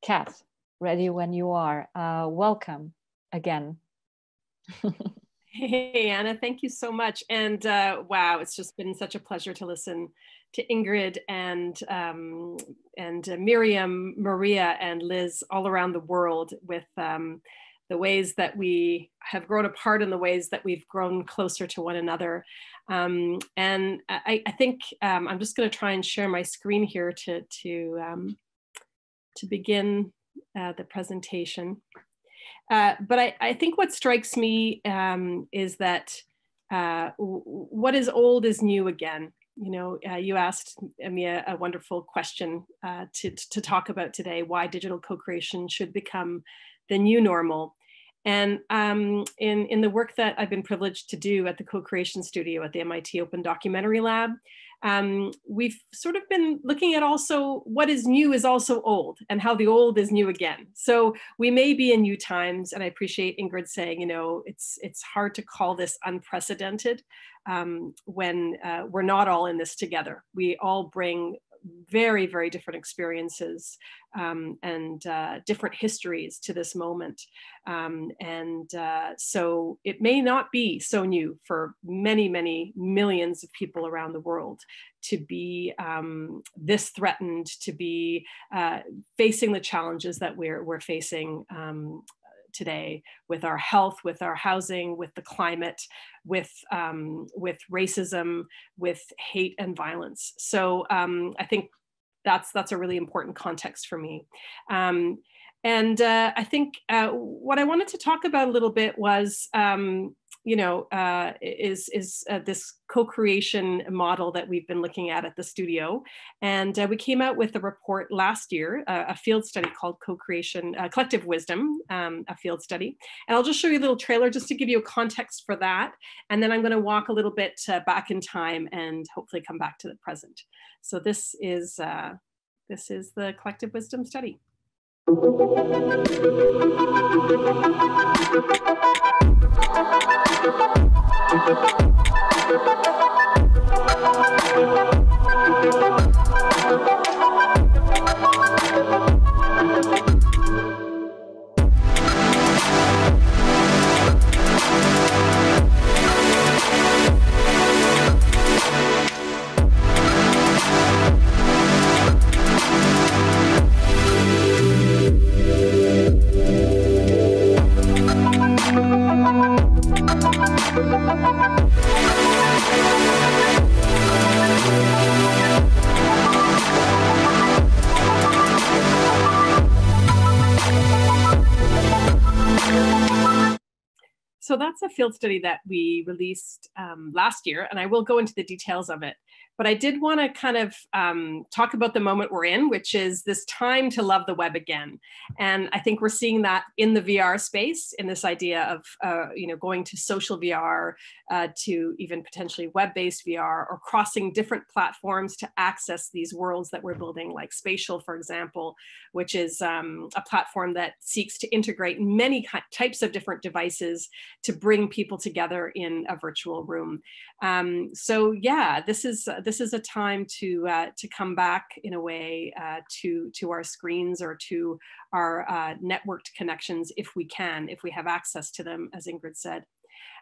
Kat, ready when you are. Welcome again. Hey, Anna, thank you so much. And wow, it's just been such a pleasure to listen to Ingrid and Miriam, Maria, and Liz all around the world with the ways that we have grown apart and the ways that we've grown closer to one another. And I think I'm just going to try and share my screen here to begin the presentation. But I think what strikes me is that what is old is new again. You know, you asked me a wonderful question to talk about today, why digital co-creation should become the new normal. And in the work that I've been privileged to do at the Co-Creation Studio at the MIT Open Documentary Lab, we've sort of been looking at also what is new is also old and how the old is new again. So we may be in new times, and I appreciate Ingrid saying, you know, it's hard to call this unprecedented when we're not all in this together. We all bring very, very different experiences and different histories to this moment. So it may not be so new for many, many millions of people around the world to be this threatened, to be facing the challenges that we're facing today with our health, with our housing, with the climate, with racism, with hate and violence. So I think that's a really important context for me. I think what I wanted to talk about a little bit was, this co-creation model that we've been looking at the studio. And we came out with a report last year, a field study called Co-Creation, Collective Wisdom, a field study. And I'll just show you a little trailer just to give you a context for that. And then I'm going to walk a little bit back in time and hopefully come back to the present. So this is the Collective Wisdom study. So that's a field study that we released last year, and I will go into the details of it. But I did want to kind of talk about the moment we're in, which is this time to love the web again. And I think we're seeing that in the VR space, in this idea of going to social VR, to even potentially web-based VR, or crossing different platforms to access these worlds that we're building, like Spatial, for example, which is a platform that seeks to integrate many types of different devices to bring people together in a virtual room. So yeah, this is a time to come back in a way to our screens or to our networked connections if we have access to them, as Ingrid said.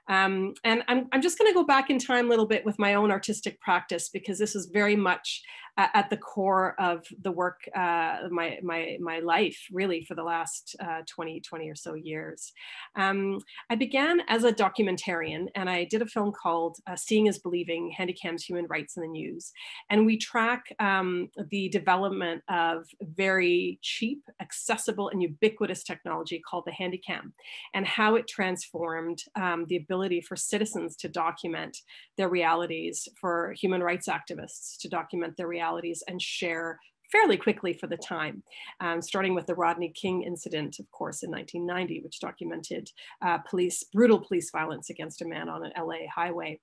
And I'm just going to go back in time a little bit with my own artistic practice, because this is very much at the core of the work, my life, really, for the last 20 or so years. I began as a documentarian, and I did a film called Seeing is Believing, Handycam's Human Rights in the News. And we track the development of very cheap, accessible, and ubiquitous technology called the Handycam, and how it transformed the ability for citizens to document their realities, for human rights activists to document their realities and share fairly quickly for the time, starting with the Rodney King incident, of course, in 1990, which documented brutal police violence against a man on an LA highway.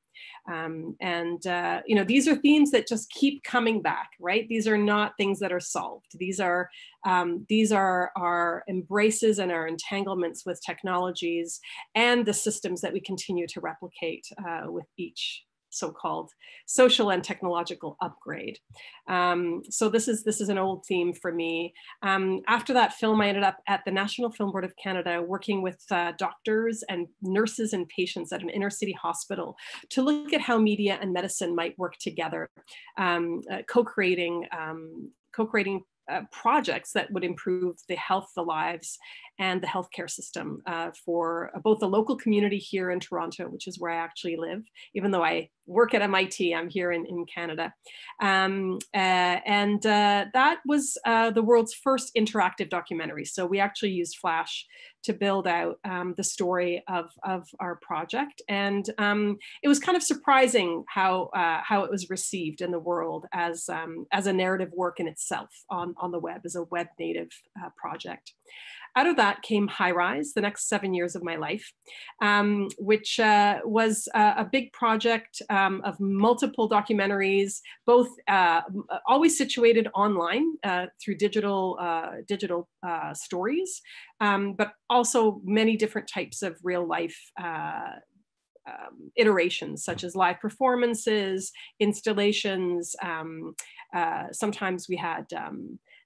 These are themes that just keep coming back, right? These are not things that are solved. These are our embraces and our entanglements with technologies and the systems that we continue to replicate with each so-called social and technological upgrade. So this is an old theme for me. After that film, I ended up at the National Film Board of Canada working with doctors and nurses and patients at an inner city hospital to look at how media and medicine might work together, co-creating projects that would improve the health, the lives, and the healthcare system for both the local community here in Toronto, which is where I actually live. Even though I work at MIT, I'm here in Canada. That was the world's first interactive documentary. So we actually used Flash to build out the story of our project. And it was kind of surprising how it was received in the world as a narrative work in itself on the web, as a web native project. Out of that came High Rise, the next 7 years of my life, which was a big project of multiple documentaries, both always situated online through digital stories, but also many different types of real life iterations, such as live performances, installations. Sometimes we had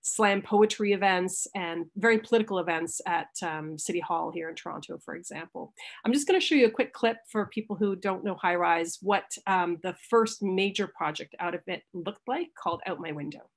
slam poetry events and very political events at City Hall here in Toronto, for example. I'm just going to show you a quick clip for people who don't know High Rise, what the first major project out of it looked like, called Out My Window.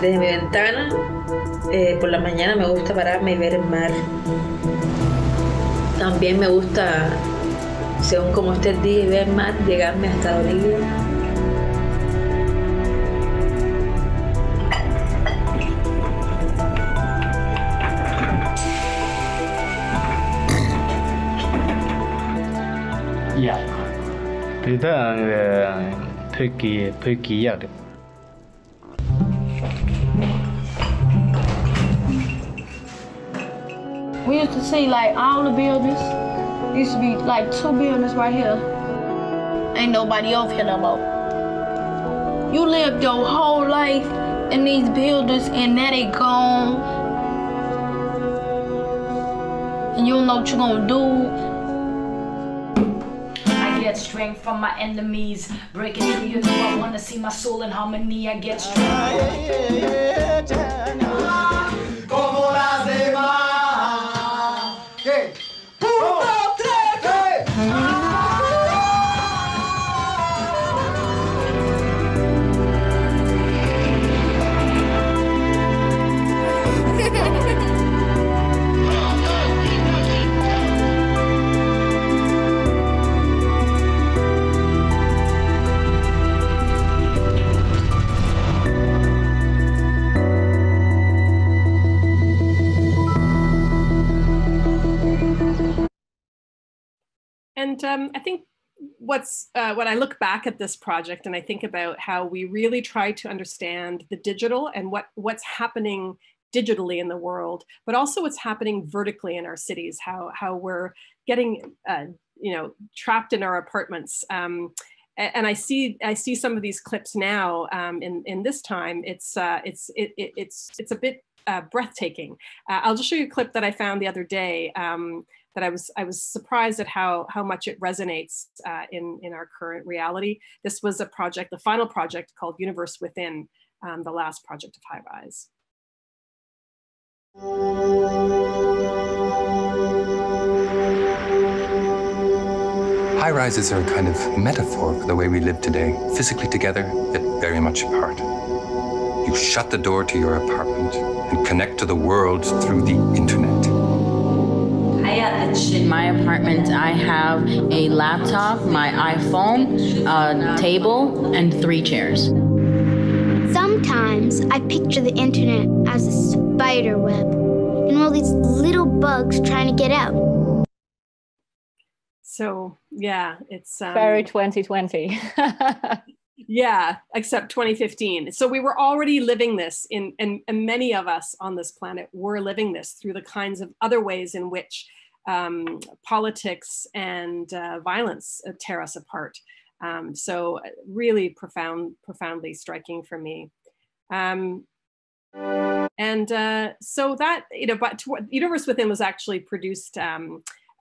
Desde mi ventana, por la mañana me gusta pararme y ver el mar. También me gusta, según como esté el día y ver el mar, llegarme hasta la orilla. Yeah. 对的，那个推给呀的。We used to see like all the buildings. Used to be like 2 buildings right here. Ain't nobody over here no more. You lived your whole life in these buildings and now they gone. And you don't know what you're gonna do. I get strength from my enemies. Breaking through, you know I wanna see my soul in harmony. I get strength. And I think when I look back at this project and I think about how we really try to understand the digital and what's happening digitally in the world, but also what's happening vertically in our cities, how we're getting trapped in our apartments. And I see some of these clips now in this time. It's a bit breathtaking. I'll just show you a clip that I found the other day. That I was surprised at how much it resonates in our current reality. This was a project, the final project called Universe Within, the last project of High Rise. High rises are a kind of metaphor for the way we live today, physically together, yet very much apart. You shut the door to your apartment and connect to the world through the internet. In my apartment, I have a laptop, my iPhone, a table, and 3 chairs. Sometimes I picture the internet as a spider web and all these little bugs trying to get out. So yeah, it's very 2020. Yeah, except 2015. So we were already living this and many of us on this planet were living this through the kinds of other ways in which politics and violence tear us apart. So really profoundly striking for me. So that, but Universe Within was actually produced,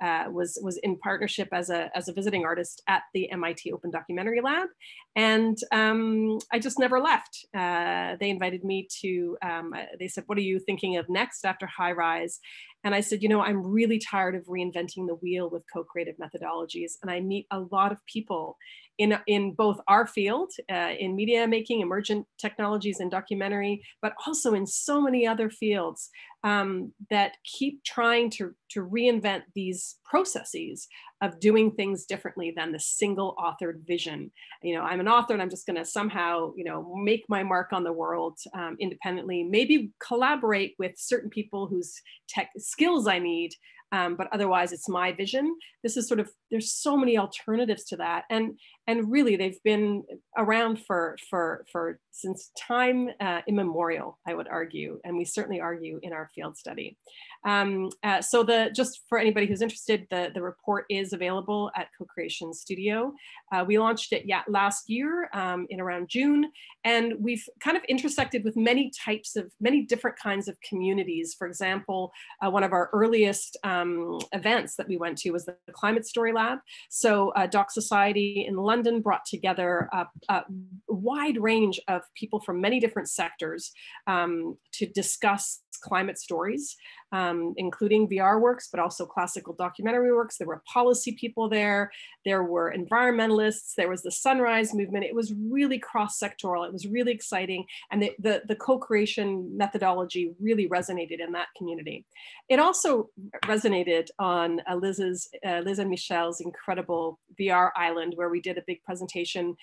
was in partnership as a visiting artist at the MIT Open Documentary Lab. And I just never left. They invited me to, they said, what are you thinking of next after High Rise? And I said, I'm really tired of reinventing the wheel with co-creative methodologies. And I meet a lot of people in both our field, in media making, emergent technologies and documentary, but also in so many other fields that keep trying to reinvent these processes of doing things differently than the single authored vision. I'm an author and I'm just gonna somehow, make my mark on the world independently, maybe collaborate with certain people whose tech skills I need, but otherwise it's my vision. This is there's so many alternatives to that. And really they've been around for since time immemorial, I would argue, and we certainly argue in our field study. So just for anybody who's interested, the report is available at Co-Creation Studio. We launched it last year in around June, and we've kind of intersected with many different kinds of communities. For example, one of our earliest events that we went to was the Climate Story Lab. So Doc Society in London brought together a wide range of people from many different sectors to discuss climate stories, including VR works, but also classical documentary works. There were policy people there. There were environmentalists. There was the Sunrise Movement. It was really cross-sectoral. It was really exciting. And the co-creation methodology really resonated in that community. It also resonated on Liz and Michelle's incredible VR Island, where we did a big presentation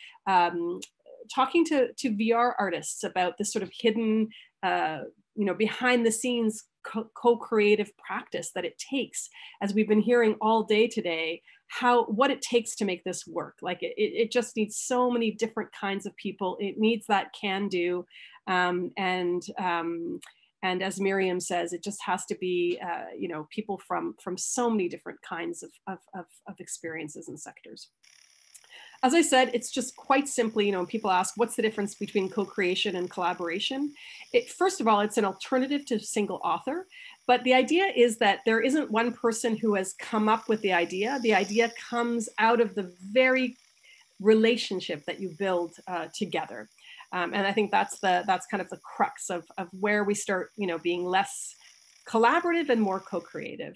talking to VR artists about this sort of hidden, behind the scenes co-creative practice that it takes, as we've been hearing all day today, what it takes to make this work. Like it just needs so many different kinds of people. It needs that can-do, and as Miriam says, it just has to be, people from so many different kinds of experiences and sectors. As I said, it's just quite simply, people ask, what's the difference between co-creation and collaboration? First of all, it's an alternative to single author, but the idea is that there isn't one person who has come up with the idea. The idea comes out of the very relationship that you build together. And I think that's kind of the crux of where we start, being less collaborative and more co-creative.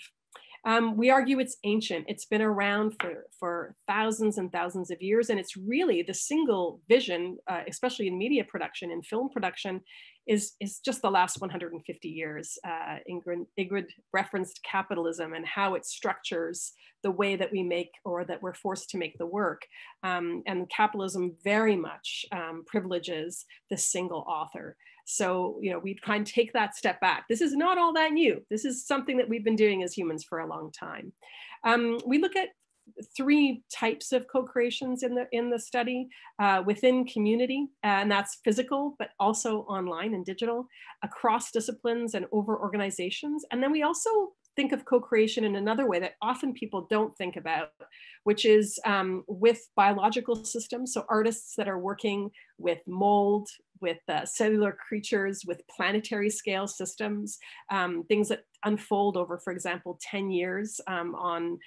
We argue it's ancient. It's been around for thousands and thousands of years. And it's really the single vision, especially in media production and film production, is just the last 150 years. Ingrid referenced capitalism and how it structures the way that we make, or that we're forced to make the work. And capitalism very much privileges the single author. So, we try and take that step back. This is not all that new. This is something that we've been doing as humans for a long time. We look at three types of co-creations in the study: within community, and that's physical, but also online and digital, across disciplines and over organizations. And then we also think of co-creation in another way that often people don't think about, which is with biological systems. So artists that are working with mold, with cellular creatures, with planetary scale systems, things that unfold over, for example, 10 years on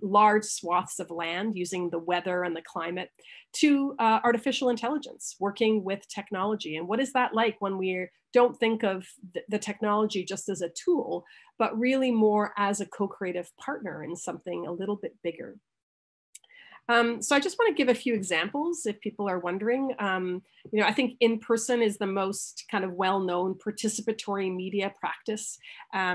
large swaths of land using the weather and the climate, to artificial intelligence, working with technology. And what is that like when we don't think of the technology just as a tool, but really more as a co-creative partner in something a little bit bigger? So I just want to give a few examples if people are wondering. I think in person is the most kind of well-known participatory media practice. A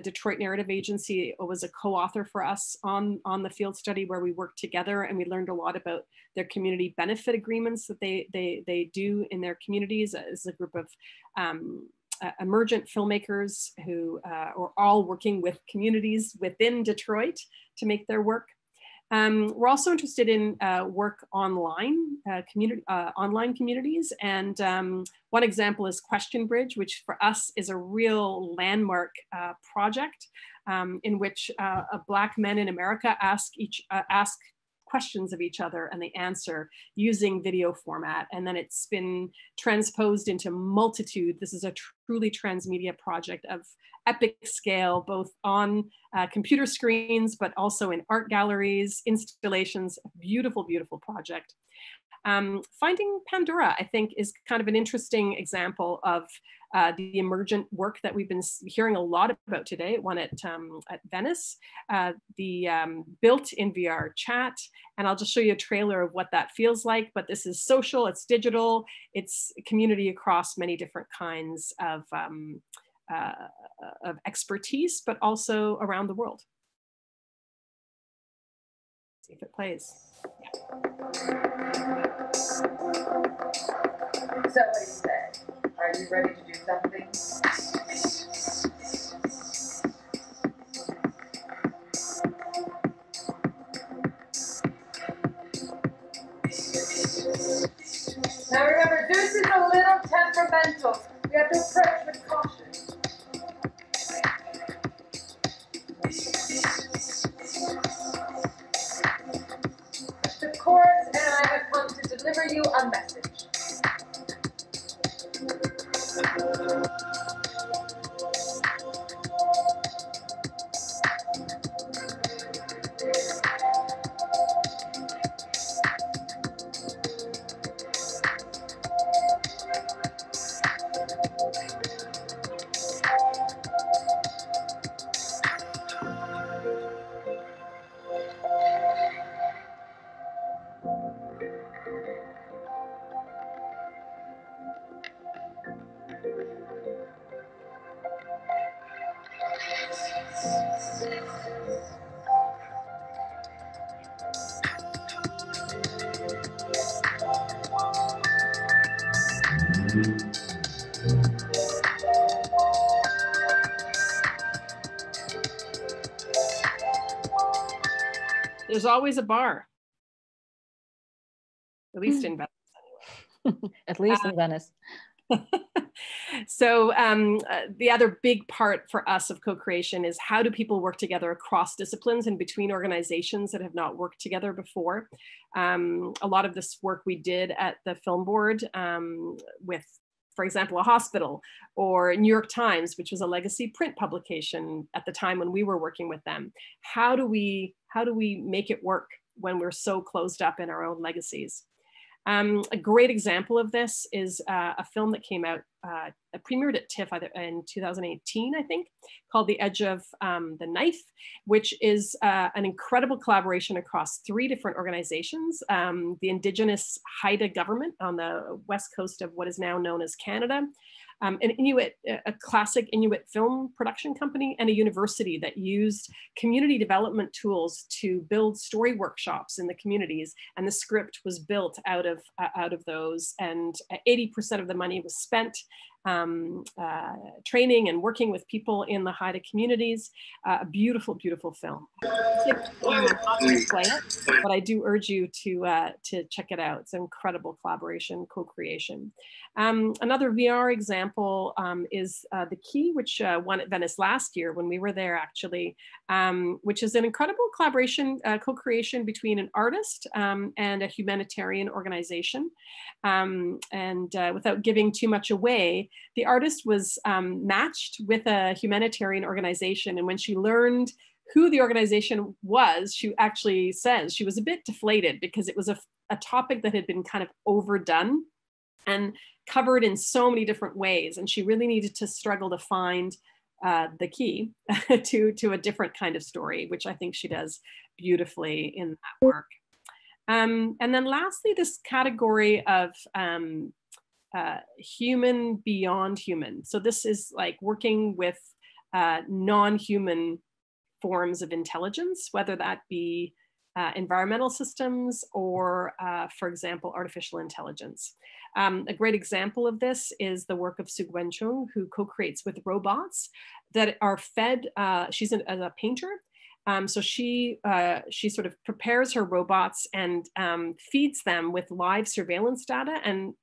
Detroit Narrative Agency was a co-author for us on the field study, where we worked together and we learned a lot about their community benefit agreements that they do in their communities as a group of emergent filmmakers who are all working with communities within Detroit to make their work. We're also interested in work online, online communities. And one example is Question Bridge, which for us is a real landmark project in which Black men in America ask questions of each other and they answer using video format. And then it's been transposed into multitude. This is a truly transmedia project of epic scale, both on computer screens, but also in art galleries, installations, beautiful, beautiful project. Finding Pandora, I think, is kind of an interesting example of the emergent work that we've been hearing a lot about today. One at Venice, the built in VR chat. And I'll just show you a trailer of what that feels like. But this is social, it's digital, it's community across many different kinds of expertise, but also around the world. Let's see if it plays. Yeah. So what do you say? Are you ready to do something? Now remember, Zeus is a little temperamental. We have to approach with caution. The chorus and I have come to deliver you a message. There's always a bar, at least in Venice. At least in Venice. So the other big part for us of co-creation is how do people work together across disciplines and between organizations that have not worked together before. A lot of this work we did at the Film Board with, for example, a hospital, or New York Times, which was a legacy print publication at the time when we were working with them. How do we make it work when we're so closed up in our own legacies? A great example of this is a film that came out, premiered at TIFF in 2018, I think, called The Edge of the Knife, which is an incredible collaboration across 3 different organizations. The Indigenous Haida government on the west coast of what is now known as Canada, an Inuit, a classic Inuit film production company, and a university that used community development tools to build story workshops in the communities. And the script was built out of those. And 80% of the money was spent training and working with people in the Haida communities. A beautiful, beautiful film. Play it, but I do urge you to check it out. It's an incredible collaboration, co-creation. Another VR example is The Key, which won at Venice last year when we were there, actually, which is an incredible collaboration, co-creation between an artist and a humanitarian organization. Without giving too much away, the artist was matched with a humanitarian organization. And when she learned who the organization was, she actually says she was a bit deflated because it was a topic that had been kind of overdone and covered in so many different ways. And she really needed to struggle to find the key to a different kind of story, which I think she does beautifully in that work. And then lastly, this category of human beyond human. So this is like working with non-human forms of intelligence, whether that be environmental systems or, for example, artificial intelligence. A great example of this is the work of Su Guangchong, who co-creates with robots that are fed, she's a painter, So she sort of prepares her robots and feeds them with live surveillance data, and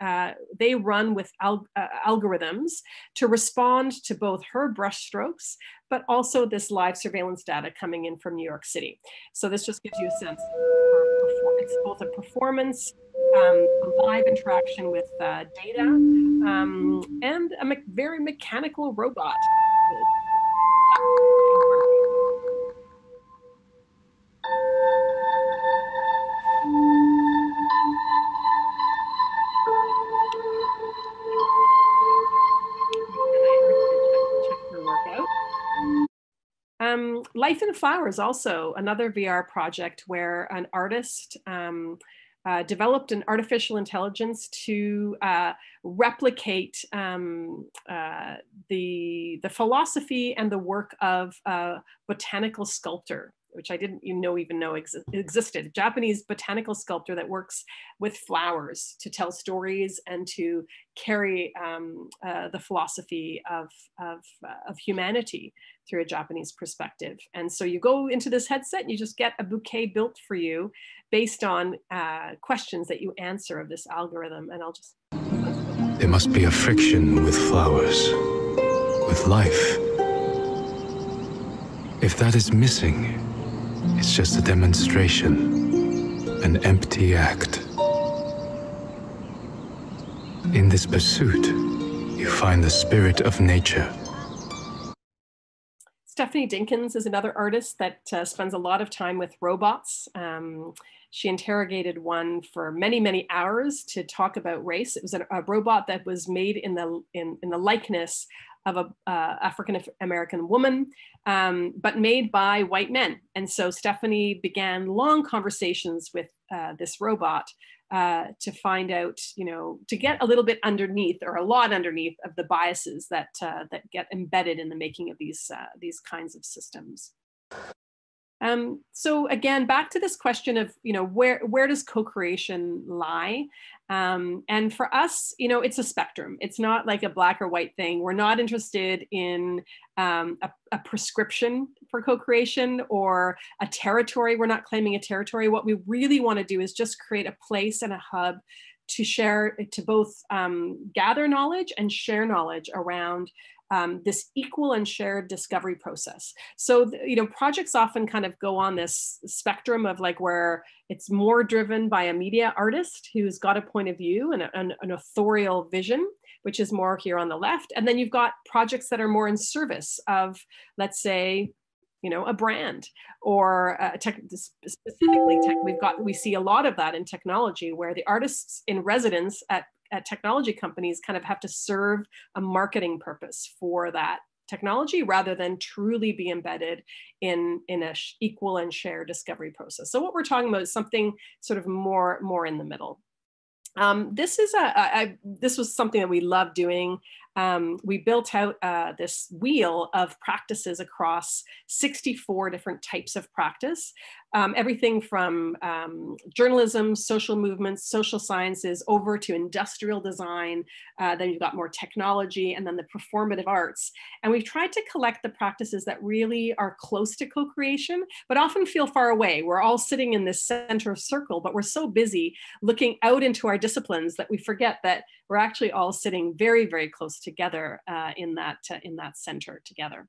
they run with algorithms to respond to both her brushstrokes, but also this live surveillance data coming in from New York City. So this just gives you a sense of her performance, both a performance, a live interaction with data, and a very mechanical robot. Life in Flowers, also another VR project where an artist developed an artificial intelligence to replicate the philosophy and the work of a botanical sculptor, which I didn't even know existed. A Japanese botanical sculptor that works with flowers to tell stories and to carry the philosophy of humanity through a Japanese perspective. And so you go into this headset and you just get a bouquet built for you based on questions that you answer of this algorithm. And I'll just... There must be a friction with flowers, with life. If that is missing, it's just a demonstration, an empty act. In this pursuit, you find the spirit of nature. Stephanie Dinkins is another artist that spends a lot of time with robots. She interrogated one for many, many hours to talk about race. It was a robot that was made in the likeness of a African-American woman, but made by white men. And so Stephanie began long conversations with this robot to find out, to get a little bit underneath, or a lot underneath, of the biases that that get embedded in the making of these kinds of systems. So again, back to this question of, where does co-creation lie? And for us, it's a spectrum. It's not like a black or white thing. We're not interested in a prescription for co-creation or a territory. We're not claiming a territory. What we really want to do is just create a place and a hub to share, to both gather knowledge and share knowledge around this equal and shared discovery process. So, projects often kind of go on this spectrum of like where it's more driven by a media artist who's got a point of view and an authorial vision, which is more here on the left. And then you've got projects that are more in service of, let's say, a brand or specifically tech. We see a lot of that in technology, where the artists in residence at technology companies kind of have to serve a marketing purpose for that technology rather than truly be embedded in a equal and shared discovery process. So what we're talking about is something sort of more in the middle. This was something that we love doing. We built out this wheel of practices across 64 different types of practice, everything from journalism, social movements, social sciences, over to industrial design. Then you've got more technology, and then the performative arts. And we've tried to collect the practices that really are close to co-creation, but often feel far away. We're all sitting in this center circle, but we're so busy looking out into our disciplines that we forget that we're actually all sitting very, very close together in that center together.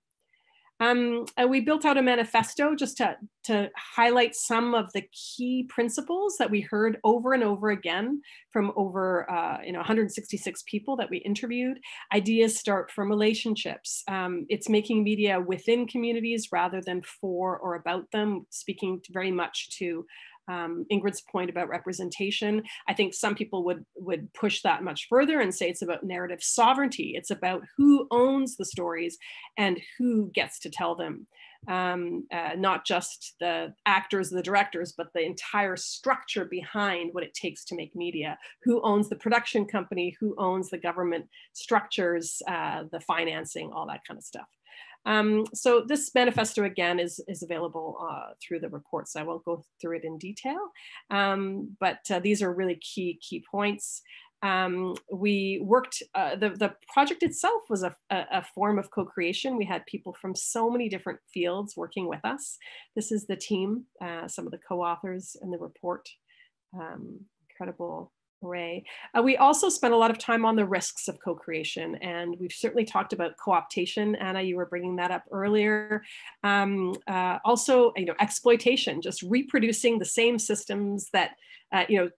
We built out a manifesto just to highlight some of the key principles that we heard over and over again from over 166 people that we interviewed. Ideas start from relationships. It's making media within communities rather than for or about them, speaking very much to Ingrid's point about representation. I think some people would push that much further and say it's about narrative sovereignty. It's about who owns the stories and who gets to tell them. Not just the actors, the directors, but the entire structure behind what it takes to make media. Who owns the production company, who owns the government structures, the financing, all that kind of stuff. So this manifesto, again, is available through the report, so I won't go through it in detail, but these are really key points. We worked, the project itself was a form of co-creation. We had people from so many different fields working with us. This is the team, some of the co-authors in the report, incredible array. We also spent a lot of time on the risks of co-creation, and we've certainly talked about co-optation. Anna, you were bringing that up earlier. Also, exploitation, just reproducing the same systems that,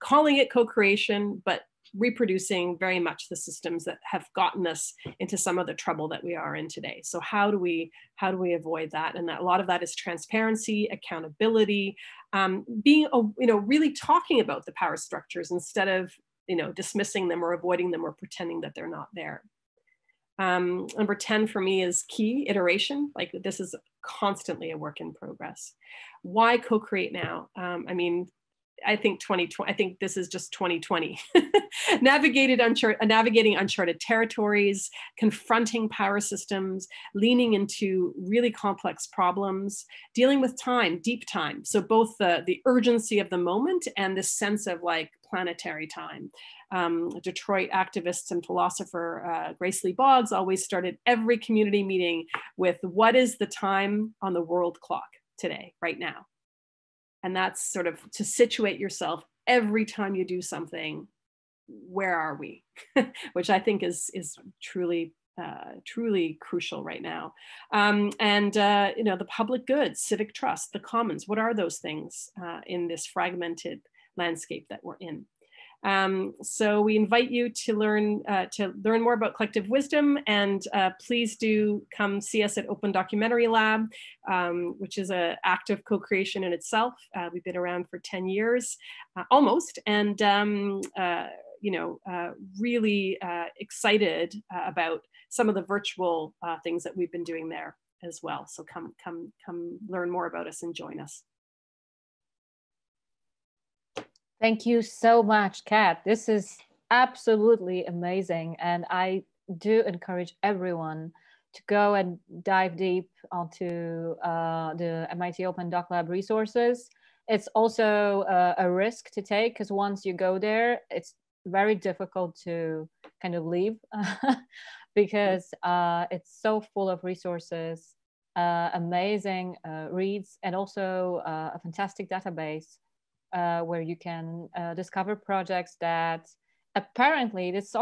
calling it co-creation, but reproducing very much the systems that have gotten us into some of the trouble that we are in today. So how do we avoid that? And that a lot of that is transparency, accountability, being really talking about the power structures instead of dismissing them or avoiding them or pretending that they're not there. Number 10 for me is key, iteration. Like, this is constantly a work in progress. Why co-create now? I think this is just 2020. Navigating uncharted territories, confronting power systems, leaning into really complex problems, dealing with time, deep time. So both the urgency of the moment and this sense of like planetary time. Detroit activist and philosopher Grace Lee Boggs always started every community meeting with, what is the time on the world clock today, right now? And that's sort of to situate yourself every time you do something. Where are we? Which I think is truly crucial right now. The public good, civic trust, the commons. What are those things in this fragmented landscape that we're in? So we invite you to learn more about collective wisdom, and please do come see us at Open Documentary Lab, which is an active co-creation in itself. We've been around for 10 years, almost, and really excited about some of the virtual things that we've been doing there as well. So come learn more about us and join us. Thank you so much, Kat. This is absolutely amazing. And I do encourage everyone to go and dive deep onto the MIT Open Doc Lab resources. It's also a risk to take, because once you go there, it's very difficult to kind of leave because it's so full of resources, amazing reads, and also a fantastic database where you can discover projects that apparently, this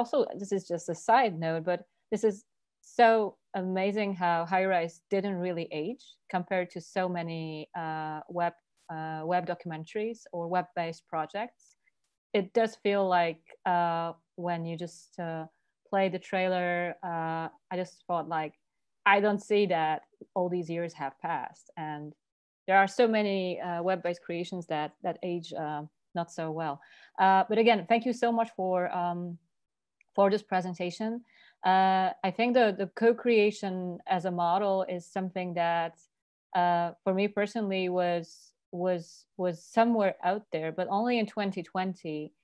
is just a side note, but this is so amazing how High-Rise didn't really age compared to so many web documentaries or web-based projects. It does feel like when you just play the trailer, I just thought like, I don't see that all these years have passed. And there are so many web-based creations that age not so well. But again, thank you so much for this presentation. I think the co-creation as a model is something that for me personally was somewhere out there, but only in 2020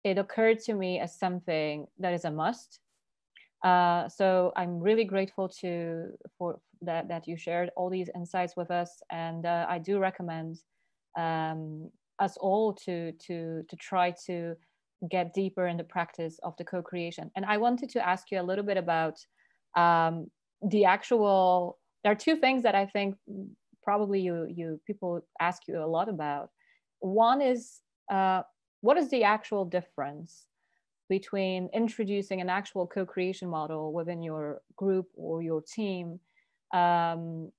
it occurred to me as something that is a must. So I'm really grateful for that you shared all these insights with us, and I do recommend us all to try to get deeper in the practice of the co-creation. And I wanted to ask you a little bit about the actual. There are two things that I think probably people ask you a lot about. One is what is the actual difference between introducing an actual co-creation model within your group or your team and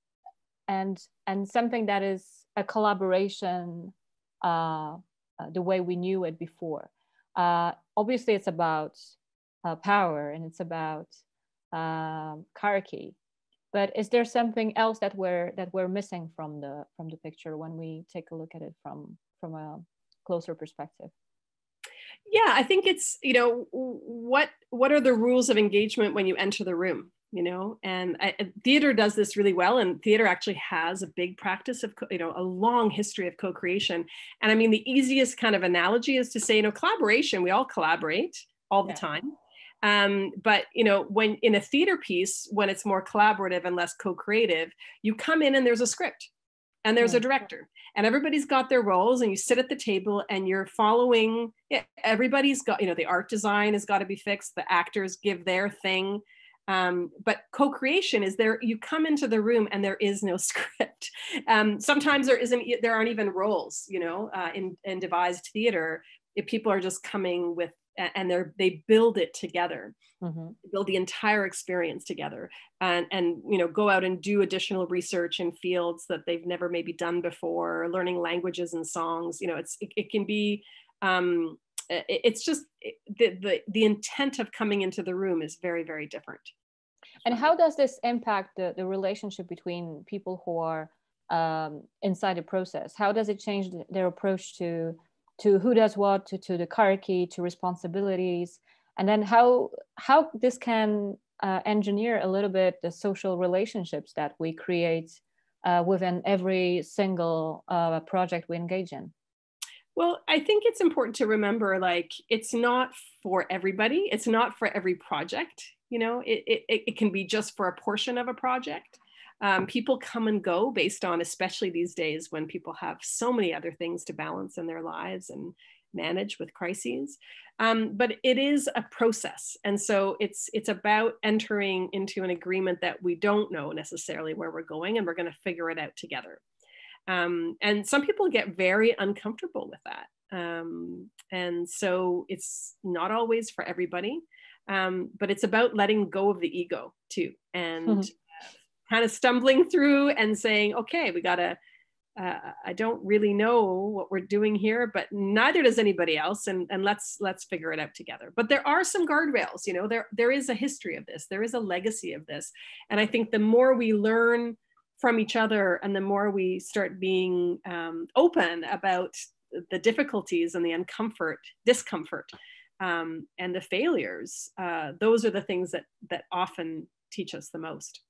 something that is a collaboration the way we knew it before. Obviously it's about power and it's about hierarchy, but is there something else that we're missing from the picture when we take a look at it from a closer perspective? Yeah, I think it's, what are the rules of engagement when you enter the room, and theater does this really well. And theater actually has a big practice of, a long history of co-creation. And I mean, the easiest kind of analogy is to say, collaboration, we all collaborate all the time. But, when in a theater piece, when it's more collaborative and less co-creative, you come in and there's a script. and there's a director, and everybody's got their roles, and you sit at the table and you're following. Everybody's got, the art design has got to be fixed. The actors give their thing. But co-creation is there. You come into the room and there is no script. Sometimes there aren't even roles, in devised theater. If people are just coming with, and they build it together, build the entire experience together, and go out and do additional research in fields that they've never maybe done before, learning languages and songs. It can be, it's just the intent of coming into the room is very, very different. And how does this impact the relationship between people who are inside the process? How does it change their approach to who does what, to the hierarchy, to responsibilities, and then how this can engineer a little bit the social relationships that we create within every single project we engage in? Well, I think it's important to remember, it's not for everybody. It's not for every project. It can be just for a portion of a project. People come and go based on, especially these days when people have so many other things to balance in their lives and manage with crises. But it is a process. And so it's about entering into an agreement that we don't know necessarily where we're going, and we're going to figure it out together. And some people get very uncomfortable with that. And so it's not always for everybody, but it's about letting go of the ego too, and kind of stumbling through and saying, okay, we gotta, I don't really know what we're doing here, but neither does anybody else. And let's figure it out together. But there are some guardrails, there is a history of this. There is a legacy of this. And I think the more we learn from each other, and the more we start being open about the difficulties and the discomfort, and the failures, those are the things that often teach us the most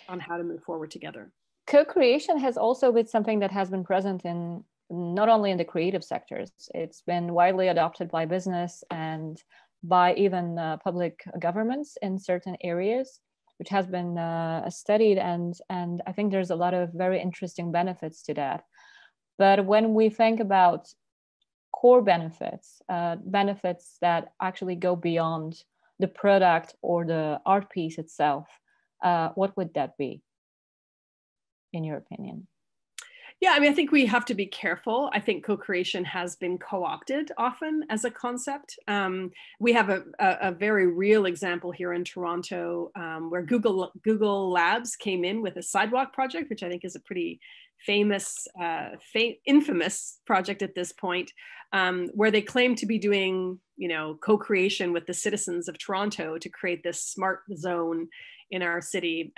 on how to move forward together. Co-creation has also been something that has been present in not only in the creative sectors. It's been widely adopted by business and by even public governments in certain areas, which has been studied, and I think there's a lot of very interesting benefits to that. But when we think about core benefits, benefits that actually go beyond the product or the art piece itself, what would that be, in your opinion? Yeah, I think we have to be careful. I think co-creation has been co-opted often as a concept. We have a very real example here in Toronto, where Google Labs came in with a sidewalk project, which I think is a pretty famous, infamous project at this point, where they claim to be doing, co-creation with the citizens of Toronto to create this smart zone in our city.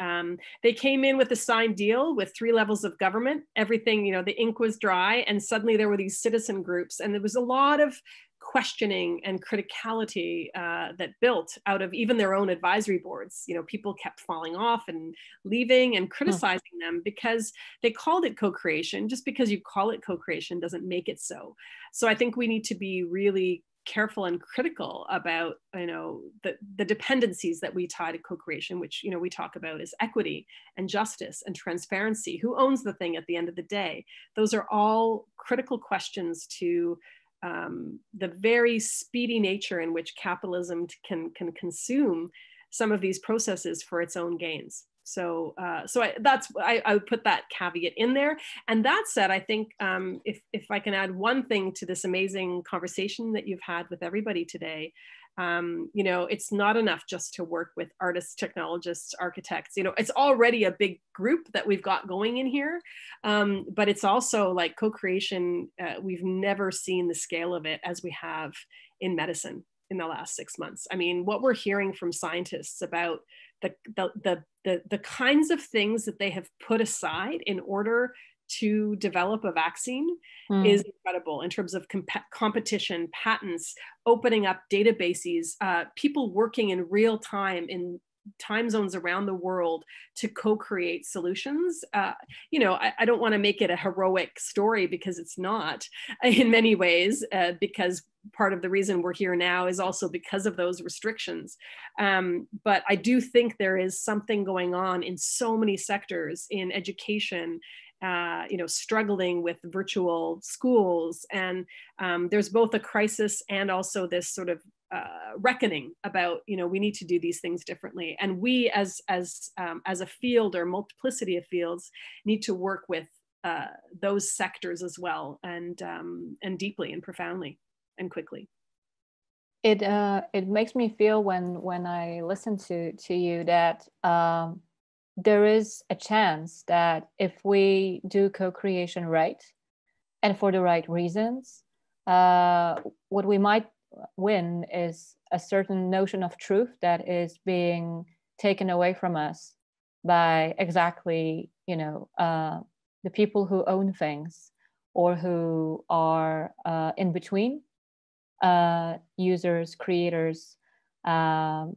They came in with a signed deal with 3 levels of government. Everything, the ink was dry, and suddenly there were these citizen groups, and there was a lot of questioning and criticality that built out of even their own advisory boards. People kept falling off and leaving and criticizing them because they called it co-creation. Just because you call it co-creation doesn't make it so. So I think we need to be really careful and critical about the dependencies that we tie to co-creation, which we talk about is equity and justice and transparency. Who owns the thing at the end of the day? Those are all critical questions to the very speedy nature in which capitalism can consume some of these processes for its own gains. So I would put that caveat in there. And that said, I think if I can add one thing to this amazing conversation that you've had with everybody today, it's not enough just to work with artists, technologists, architects. It's already a big group that we've got going in here, but it's also like co-creation. We've never seen the scale of it as we have in medicine in the last 6 months. What we're hearing from scientists about the kinds of things that they have put aside in order to develop a vaccine is incredible in terms of competition, patents, opening up databases, people working in real time in time zones around the world to co-create solutions. I don't want to make it a heroic story, because it's not in many ways, because part of the reason we're here now is also because of those restrictions. But I do think there is something going on in so many sectors, in education struggling with virtual schools. And there's both a crisis and also this sort of reckoning about, we need to do these things differently. And we as a field or multiplicity of fields need to work with those sectors as well, and deeply and profoundly and quickly. It makes me feel when I listen to you that there is a chance that if we do co-creation right and for the right reasons, what we might win is a certain notion of truth that is being taken away from us by exactly, the people who own things or who are in between, users, creators. And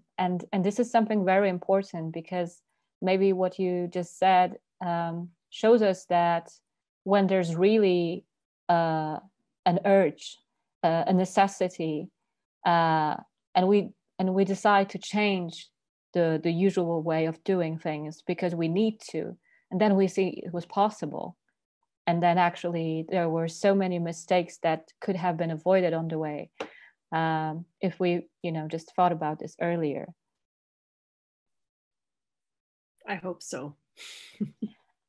this is something very important, because maybe what you just said shows us that when there's really an urge, a necessity, and we decide to change the usual way of doing things because we need to, and then we see it was possible, and then actually there were so many mistakes that could have been avoided on the way if we just thought about this earlier. I hope so.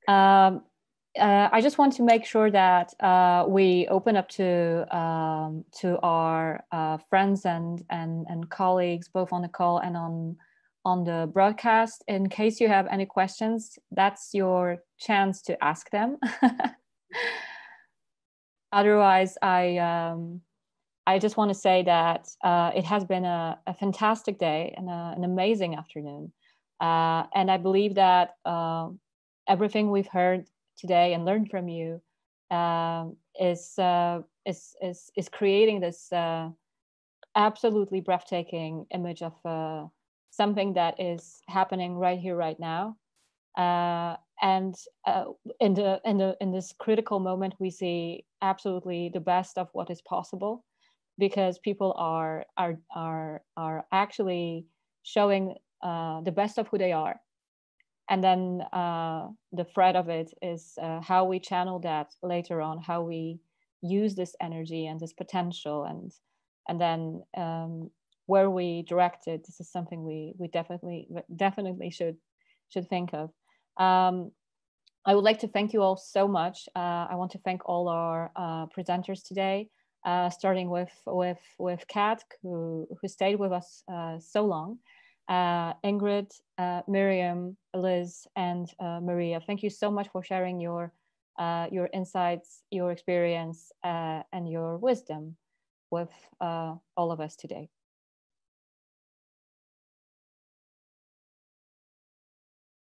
I just want to make sure that we open up to our friends and colleagues, both on the call and on the broadcast. In case you have any questions, that's your chance to ask them. Otherwise, I just want to say that it has been a fantastic day and an amazing afternoon. And I believe that everything we've heard today and learned from you is creating this absolutely breathtaking image of something that is happening right here, right now. And in this critical moment, we see absolutely the best of what is possible, because people are actually showing the best of who they are. And then the thread of it is how we channel that later on, how we use this energy and this potential, and then where we direct it. This is something we definitely should think of. I would like to thank you all so much. I want to thank all our presenters today, starting with Kat, who stayed with us so long. Ingrid, Miriam, Liz, and Maria, thank you so much for sharing your insights, your experience, and your wisdom with all of us today.